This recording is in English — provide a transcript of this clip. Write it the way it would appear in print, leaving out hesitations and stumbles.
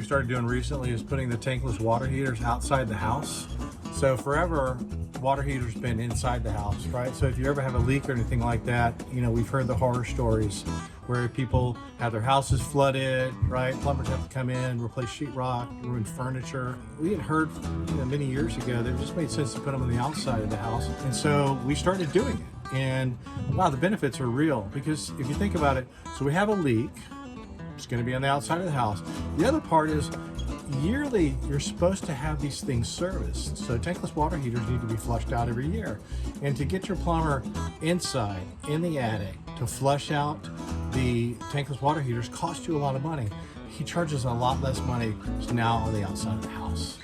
we started doing recently is putting the tankless water heaters outside the house. So forever, water heaters been inside the house, right? So if you ever have a leak or anything like that, you know, we've heard the horror stories where people have their houses flooded, right? Plumbers have to come in, replace sheetrock, ruin furniture. We had heard, you know, many years ago that it just made sense to put them on the outside of the house. And so we started doing it. And wow, the benefits are real, because if you think about it, so we have a leak, it's going to be on the outside of the house. The other part is yearly, you're supposed to have these things serviced. So tankless water heaters need to be flushed out every year. And to get your plumber inside, in the attic, to flush out the tankless water heaters costs you a lot of money. He charges a lot less money now on the outside of the house.